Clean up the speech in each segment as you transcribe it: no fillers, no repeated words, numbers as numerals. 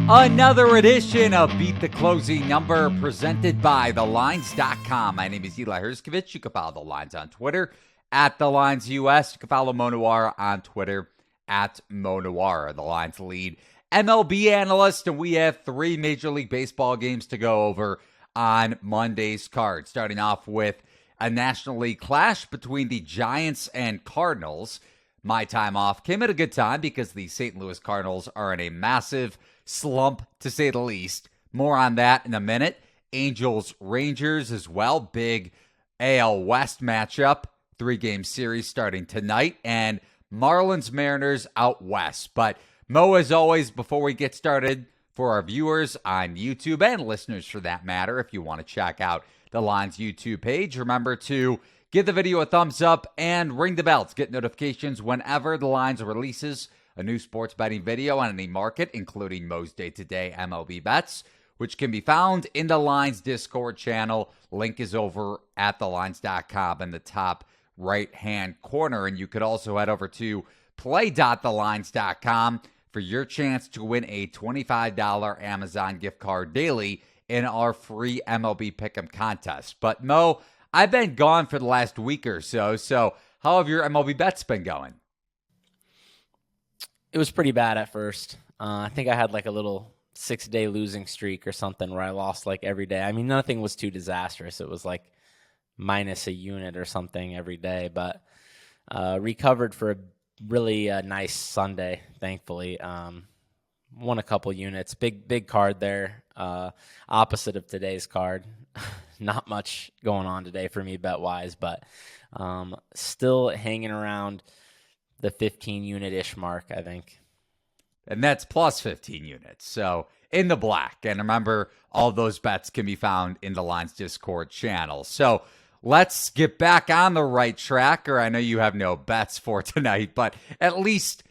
Another edition of Beat the Closing Number presented by TheLines.com. My name is Eli Herskovich. You can follow The Lines on Twitter at TheLinesUS. You can follow Nuwwarah on Twitter at Nuwwarah. The Lines lead MLB analyst, and we have 3 Major League Baseball games to go over on Monday's card. Starting off with a National League clash between the Giants and Cardinals. My time off came at a good time because the St. Louis Cardinals are in a massive slump, to say the least. More on that in a minute. Angels-Rangers as well. Big AL West matchup. 3-game series starting tonight. And Marlins-Mariners out west. But Mo, as always, before we get started, for our viewers on YouTube and listeners for that matter, if you want to check out the Lines YouTube page, remember to give the video a thumbs up and ring the bell to get notifications whenever the Lines releases a new sports betting video on any market, including Mo's day-to-day MLB bets, which can be found in the Lines Discord channel. Link is over at thelines.com in the top right-hand corner. And you could also head over to play.thelines.com for your chance to win a $25 Amazon gift card daily in our free MLB Pick'em contest. But Mo, I've been gone for the last week or so how have your MLB bets been going? It was pretty bad at first. I think I had like a little 6-day losing streak or something where I lost like every day. I mean, nothing was too disastrous. It was like minus a unit or something every day, but recovered for a really nice Sunday, thankfully. Won a couple units. Big card there. Opposite of today's card. Not much going on today for me bet-wise, but still hanging around the 15-unit-ish mark, I think. And that's plus 15 units. So in the black. And remember, all those bets can be found in the Lines Discord channel. So let's get back on the right track. Or I know you have no bets for tonight, but at least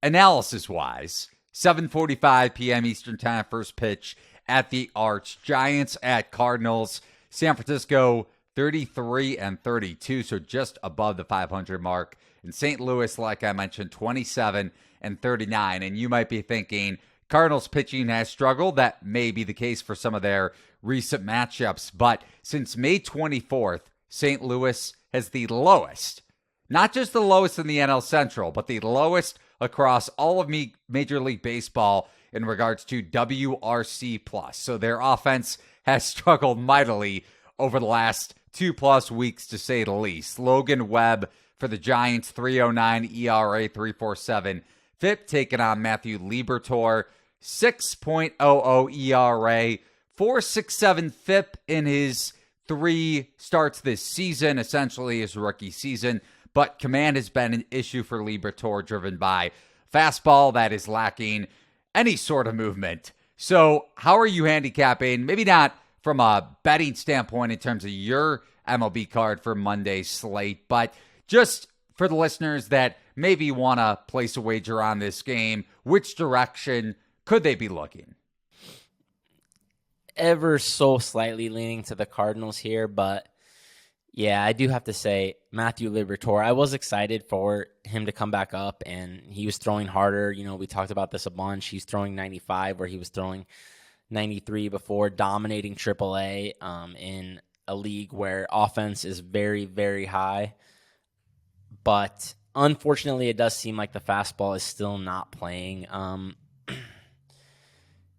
analysis-wise, 7:45 p.m. Eastern Time, first pitch at the Arch. Giants at Cardinals. San Francisco 33-32, so just above the 500 mark. In St. Louis, like I mentioned, 27-39. And you might be thinking, Cardinals pitching has struggled. That may be the case for some of their recent matchups. But since May 24th, St. Louis has the lowest, not just the lowest in the NL Central, but the lowest across all of Major League Baseball in regards to WRC+. So their offense has struggled mightily over the last 2+ weeks, to say the least. Logan Webb for the Giants, 3.09 ERA, 3.47 FIP, taking on Matthew Liberatore, 6.00 ERA, 4.67 FIP in his 3 starts this season, essentially his rookie season. But command has been an issue for Liberatore, driven by fastball that is lacking any sort of movement. So how are you handicapping, maybe not from a betting standpoint in terms of your MLB card for Monday's slate, but just for the listeners that maybe want to place a wager on this game, which direction could they be looking? Ever so slightly leaning to the Cardinals here, but yeah, I do have to say Matthew Liberatore, I was excited for him to come back up, and he was throwing harder. You know, we talked about this a bunch. He's throwing 95 where he was throwing 93 before, dominating AAA in a league where offense is very, very high. But unfortunately, it does seem like the fastball is still not playing.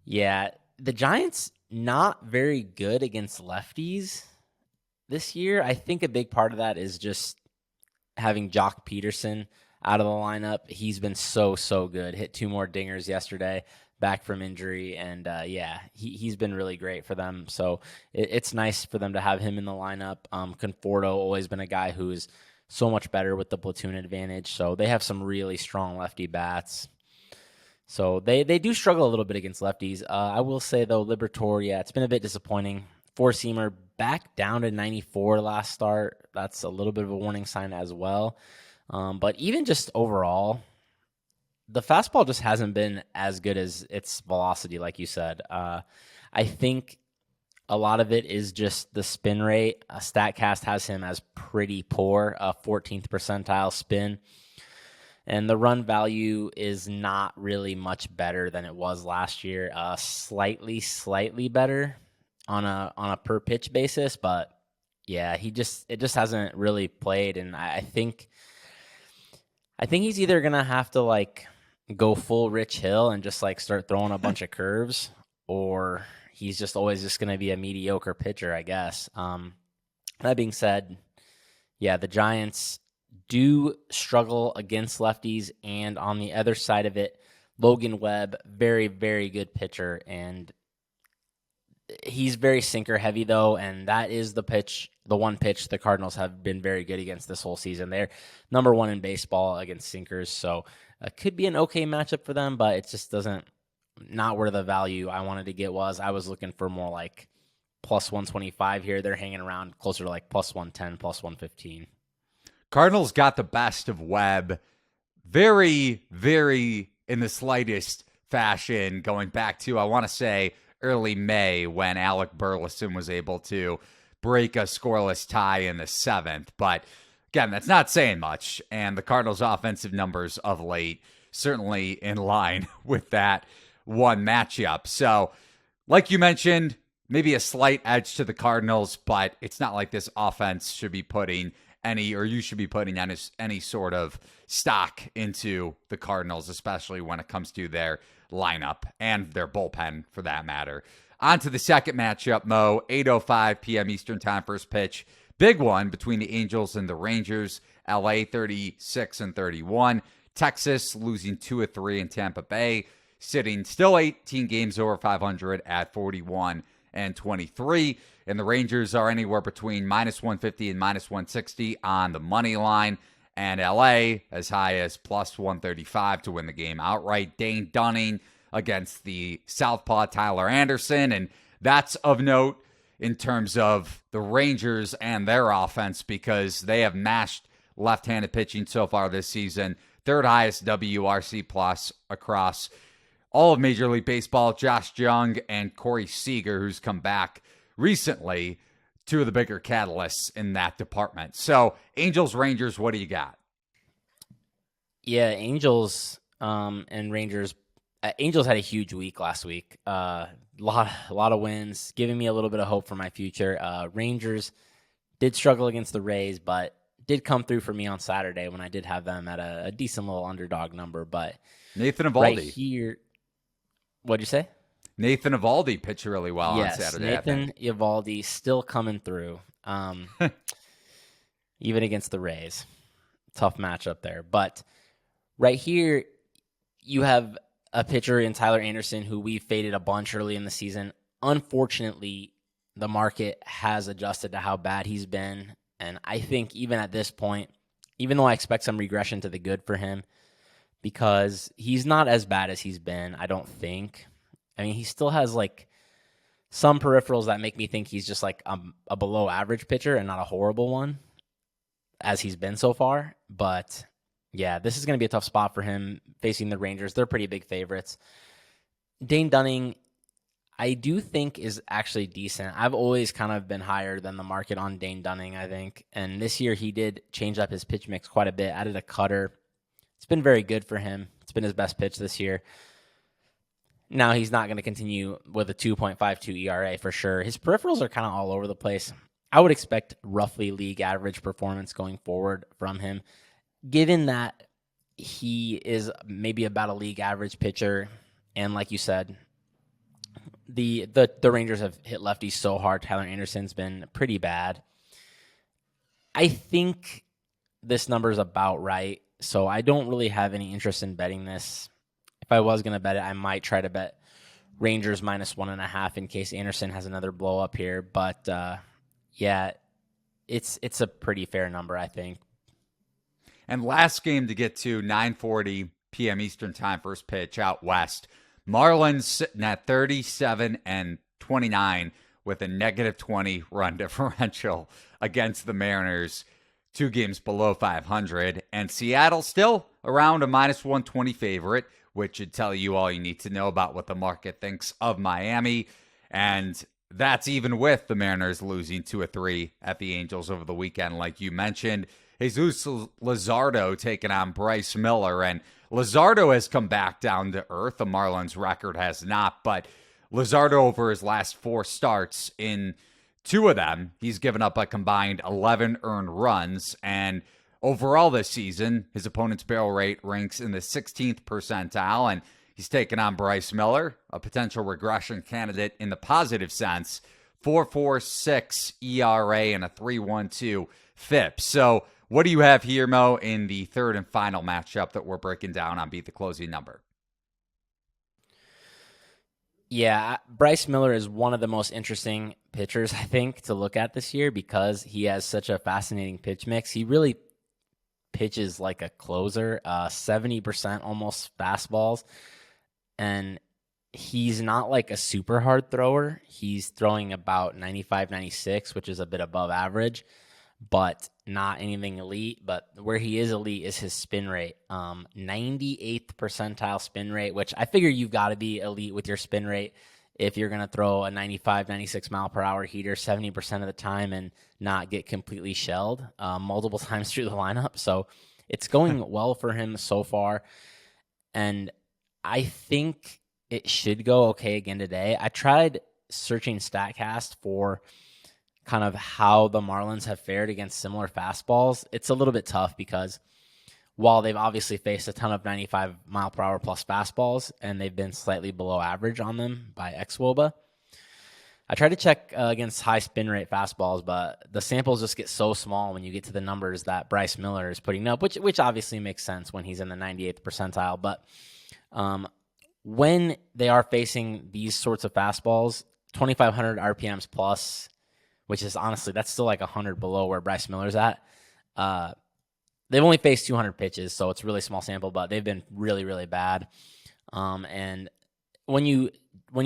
Yeah, the Giants not very good against lefties this year. I think a big part of that is just having Jock Peterson out of the lineup. He's been so good. Hit 2 more dingers yesterday, back from injury, and he's been really great for them. So it's nice for them to have him in the lineup. Conforto, always been a guy who's so much better with the platoon advantage. So they have some really strong lefty bats. So they do struggle a little bit against lefties. I will say, though, Liberatore, it's been a bit disappointing. 4-seamer back down to 94 last start. That's a little bit of a warning sign as well. But even just overall, the fastball just hasn't been as good as its velocity, like you said. I think a lot of it is just the spin rate. StatCast has him as pretty poor, a 14th percentile spin. And the run value is not really much better than it was last year. Slightly better on a per pitch basis, but yeah, it just hasn't really played. And I think he's either gonna have to like go full Rich Hill and just like start throwing a bunch of curves, or he's just always just gonna be a mediocre pitcher, I guess. That being said, yeah, the Giants do struggle against lefties, and on the other side of it, Logan Webb, very, very good pitcher, and he's very sinker heavy though, and that is the one pitch the Cardinals have been very good against this whole season. They're number one in baseball against sinkers, so it could be an okay matchup for them, but it just not where the value I wanted to get was. I was looking for more like plus 125 here. They're hanging around closer to like plus 110, plus 115. Cardinals got the best of Webb very, very in the slightest fashion going back to, I want to say, early May when Alec Burleson was able to break a scoreless tie in the 7th. But again, that's not saying much. And the Cardinals' offensive numbers of late certainly in line with that one matchup. So, like you mentioned, maybe a slight edge to the Cardinals, but it's not like this offense should be putting you should be putting any sort of stock into the Cardinals, especially when it comes to their lineup and their bullpen for that matter. On to the second matchup, Mo, 8:05 p.m. Eastern Time, first pitch. Big one between the Angels and the Rangers. LA 36-31. Texas losing 2 of 3 in Tampa Bay, sitting still 18 games over 500 at 41-23. And the Rangers are anywhere between minus 150 and minus 160 on the money line. And LA as high as plus 135 to win the game outright. Dane Dunning against the southpaw Tyler Anderson. And that's of note in terms of the Rangers and their offense because they have mashed left-handed pitching so far this season. Third highest WRC plus across all of Major League Baseball. Josh Jung and Corey Seager, who's come back recently, two of the bigger catalysts in that department. So, Angels, Rangers, what do you got? Yeah, Angels and Rangers. Angels had a huge week last week. Lot of wins, giving me a little bit of hope for my future. Rangers did struggle against the Rays, but did come through for me on Saturday when I did have them at a decent little underdog number. But Nathan Eovaldi. Right here, what'd you say? Nathan Eovaldi pitched really well on Yes, Saturday. Nathan Eovaldi still coming through, even against the Rays. Tough matchup there. But right here, you have a pitcher in Tyler Anderson who we faded a bunch early in the season. Unfortunately, the market has adjusted to how bad he's been. And I think even at this point, even though I expect some regression to the good for him, because he's not as bad as he's been, I don't think. I mean, he still has like some peripherals that make me think he's just like a below average pitcher and not a horrible one as he's been so far. But yeah, this is going to be a tough spot for him facing the Rangers. They're pretty big favorites. Dane Dunning, I do think is actually decent. I've always kind of been higher than the market on Dane Dunning, I think. And this year he did change up his pitch mix quite a bit, added a cutter. It's been very good for him. It's been his best pitch this year. Now he's not going to continue with a 2.52 ERA for sure. His peripherals are kind of all over the place. I would expect roughly league average performance going forward from him, given that he is maybe about a league average pitcher. And like you said, the Rangers have hit lefties so hard. Tyler Anderson's been pretty bad. I think this number is about right, so I don't really have any interest in betting this. If I was going to bet it, I might try to bet Rangers minus 1.5 in case Anderson has another blow up here. But yeah, it's a pretty fair number, I think. And last game to get to, 9:40 p.m. Eastern Time, first pitch out west. Marlins sitting at 37-29 with a negative 20 run differential against the Mariners, 2 games below 500. And Seattle still around a minus 120 favorite, which should tell you all you need to know about what the market thinks of Miami. And that's even with the Mariners losing 2 of 3 at the Angels over the weekend, like you mentioned. Jesus Luzardo taking on Bryce Miller. And Luzardo has come back down to earth. The Marlins record has not, but Luzardo over his last 4 starts, in 2 of them, he's given up a combined 11 earned runs. And overall this season, his opponent's barrel rate ranks in the 16th percentile. And he's taken on Bryce Miller, a potential regression candidate in the positive sense, 4.46 ERA and a 3.12 FIP. So what do you have here, Mo, in the third and final matchup that we're breaking down on Beat the Closing Number? Yeah, Bryce Miller is one of the most interesting pitchers, I think, to look at this year because he has such a fascinating pitch mix. He really pitches like a closer, 70% almost fastballs. And he's not like a super hard thrower. He's throwing about 95, 96, which is a bit above average, but not anything elite. But where he is elite is his spin rate. 98th percentile spin rate, which I figure you've got to be elite with your spin rate if you're going to throw a 95, 96 mile per hour heater 70% of the time and not get completely shelled multiple times through the lineup. So it's going well for him so far. And I think it should go okay again today. I tried searching StatCast for kind of how the Marlins have fared against similar fastballs. It's a little bit tough because while they've obviously faced a ton of 95 mile per hour plus fastballs and they've been slightly below average on them by xwOBA, I tried to check against high spin rate fastballs, but the samples just get so small when you get to the numbers that Bryce Miller is putting up, which obviously makes sense when he's in the 98th percentile. But when they are facing these sorts of fastballs, 2,500 RPMs plus, which is honestly, that's still like 100 below where Bryce Miller's at. They've only faced 200 pitches, so it's a really small sample, but they've been really, really bad. And when you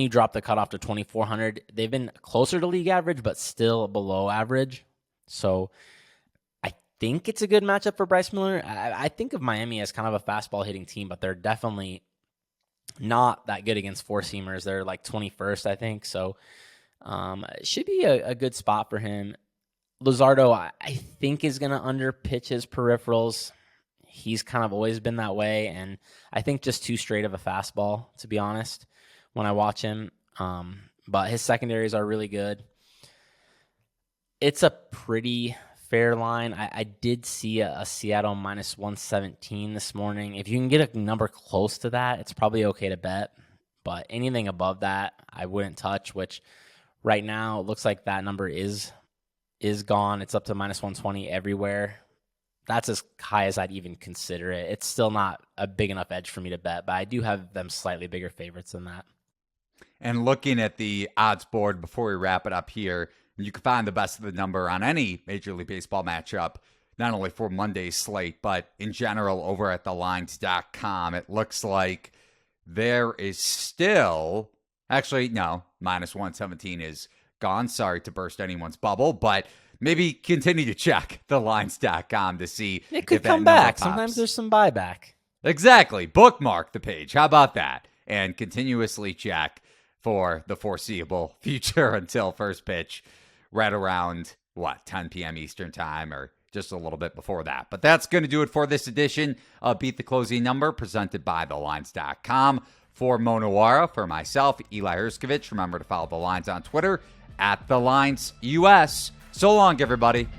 drop the cutoff to 2,400, they've been closer to league average, but still below average. So I think it's a good matchup for Bryce Miller. I think of Miami as kind of a fastball hitting team, but they're definitely not that good against four-seamers. They're like 21st, I think. So it should be a good spot for him. Luzardo, I think, is going to underpitch his peripherals. He's kind of always been that way, and I think just too straight of a fastball, to be honest, when I watch him. But his secondaries are really good. It's a pretty fair line. I did see a Seattle minus 117 this morning. If you can get a number close to that, it's probably okay to bet. But anything above that, I wouldn't touch, which right now it looks like that number is gone. It's up to minus 120 everywhere. That's as high as I'd even consider it. It's still not a big enough edge for me to bet, but I do have them slightly bigger favorites than that. And looking at the odds board before we wrap it up here, you can find the best of the number on any Major League Baseball matchup, not only for Monday's slate, but in general over at thelines.com. It looks like there is still, actually, no, minus 117 is gone. Sorry to burst anyone's bubble, but maybe continue to check thelines.com to see it could if that come back. pops. Sometimes there's some buyback. Exactly. Bookmark the page. How about that? And continuously check for the foreseeable future until first pitch right around, 10 p.m. Eastern time or just a little bit before that. But that's going to do it for this edition of Beat the Closing Number presented by thelines.com. For Mo Nuwwarah, for myself, Eli Herskovich, remember to follow The Lines on Twitter at TheLinesUS. So long, everybody.